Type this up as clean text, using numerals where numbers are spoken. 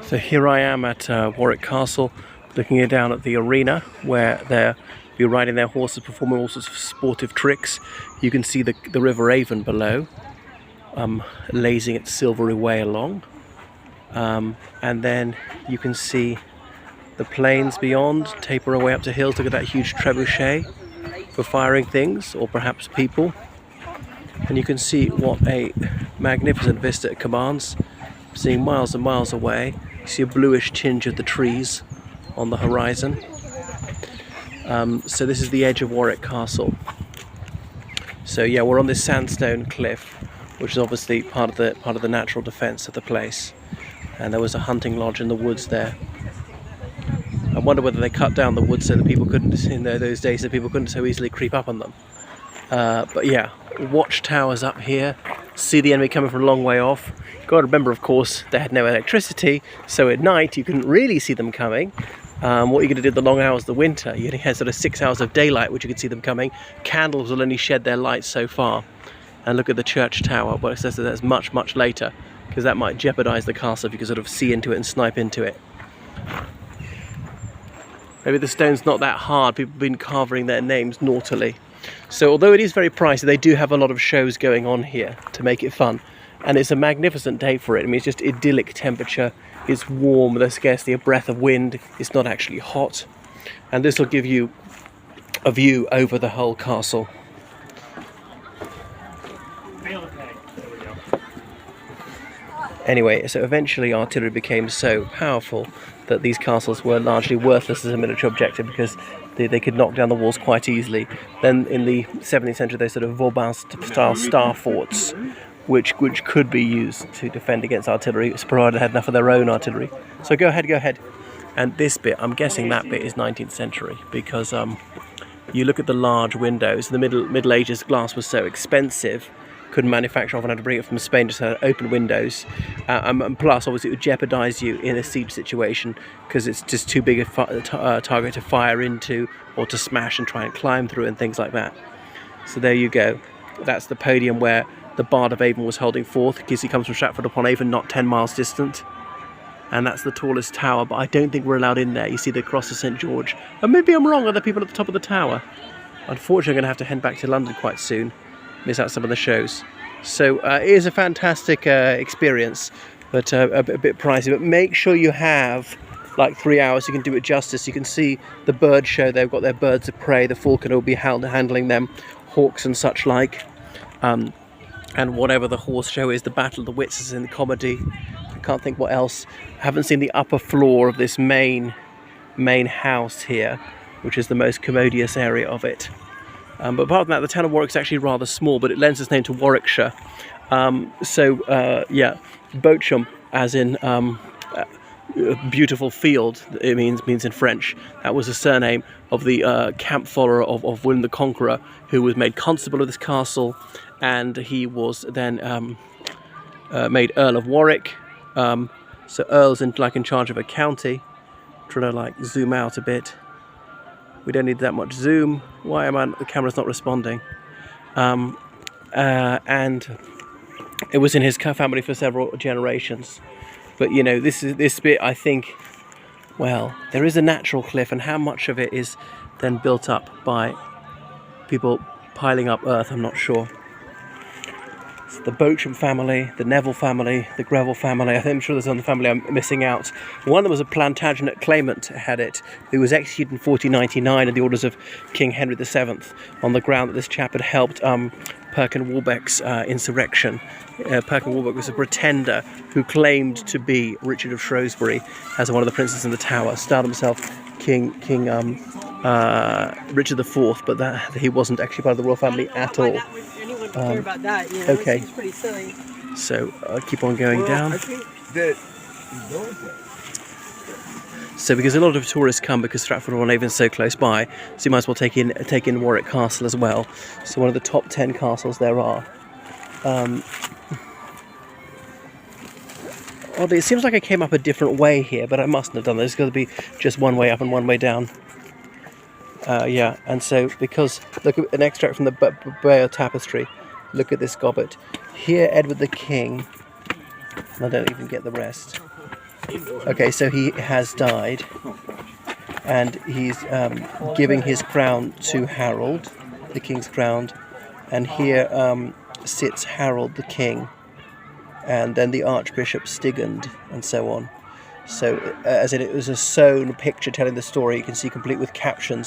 So here I am at Warwick Castle, looking down at the arena where they'll be riding their horses, performing all sorts of sportive tricks. You can see the River Avon below, lazing its silvery way along. And then you can see the plains beyond taper away up to hills. Look at that huge trebuchet for firing things, or perhaps people. And you can see what a magnificent vista it commands. Seeing miles and miles away, you see a bluish tinge of the trees on the horizon. So this is the edge of Warwick Castle. So yeah, we're on this sandstone cliff, which is obviously part of the natural defence of the place. And there was a hunting lodge in the woods there. I wonder whether they cut down the woods so that people couldn't, in those days, so people couldn't so easily creep up on them. But yeah, watchtowers up here. See the enemy coming from a long way off. You've got to remember, of course, they had no electricity, so at night you couldn't really see them coming. What are you going to do the long hours of the winter? You only had sort of 6 hours of daylight, which you could see them coming. Candles will only shed their light so far. And look at the church tower. Well, it says that that's much, much later, because that might jeopardise the castle if you could sort of see into it and snipe into it. Maybe the stone's not that hard. People have been carving their names naughtily. So although it is very pricey, they do have a lot of shows going on here to make it fun. And it's a magnificent day for it. I mean, it's just idyllic temperature. It's warm, there's scarcely a breath of wind. It's not actually hot. And this will give you a view over the whole castle. Anyway, so eventually artillery became so powerful that these castles were largely worthless as a military objective because they could knock down the walls quite easily. Then in the 17th century, they sort of Vauban-style star forts, which could be used to defend against artillery, provided they had enough of their own artillery. So go ahead. And this bit, I'm guessing that bit is 19th century, because you look at the large windows. In the Middle Ages, glass was so expensive, couldn't manufacture, often had to bring it from Spain, just had open windows. And plus, obviously, it would jeopardise you in a siege situation because it's just too big a target to fire into or to smash and try and climb through and things like that. So there you go. That's the podium where the Bard of Avon was holding forth, because he comes from Stratford-upon-Avon, not 10 miles distant. And that's the tallest tower, but I don't think we're allowed in there. You see the cross of St. George. And maybe I'm wrong, are there people at the top of the tower? Unfortunately, I'm going to have to head back to London quite soon. Miss out some of the shows. So it is a fantastic experience, but a bit pricey. But make sure you have like 3 hours. You can do it justice. You can see the bird show. They've got their birds of prey. The falconer will be handling them, hawks and such like. And whatever the horse show is, the Battle of the Wits is in the comedy. I can't think what else. I haven't seen the upper floor of this main house here, which is the most commodious area of it. But apart from that, the town of Warwick is actually rather small, but it lends its name to Warwickshire. Yeah, Beauchamp, as in beautiful field, it means in French. That was the surname of the camp follower of William the Conqueror, who was made constable of this castle, and he was then made Earl of Warwick. So Earl's in charge of a county. I'm trying to zoom out a bit. We don't need that much zoom. Why am the camera's not responding? And it was in his family for several generations. But you know, this bit, I think, well, there is a natural cliff, and how much of it is then built up by people piling up earth, I'm not sure. It's the Beauchamp family, the Neville family, the Greville family. I'm sure there's another family I'm missing out. One that was a Plantagenet claimant had it, who was executed in 1499 at the orders of King Henry VII on the ground that this chap had helped Perkin Warbeck's insurrection. Perkin Warbeck was a pretender who claimed to be Richard of Shrewsbury as one of the princes in the Tower, styled himself King Richard IV, but that he wasn't actually part of the royal family at all. About that, you know, okay. It's pretty silly. So keep on going down. I think that So because a lot of tourists come because Stratford-upon-Avon is so close by, so you might as well take in Warwick Castle as well. So one of the top 10 castles there are. Oddly, it seems like I came up a different way here, but I mustn't have done that. There's got to be just one way up and one way down. Yeah, and so because, look at an extract from the Bayeux Tapestry. Look at this goblet. Here, Edward the King I don't even get the rest. Okay, so he has died, and he's giving his crown to Harold, the king's crown, and here sits Harold the king, and then the Archbishop Stigand, and so on. So, as in, it was a sewn picture telling the story. You can see complete with captions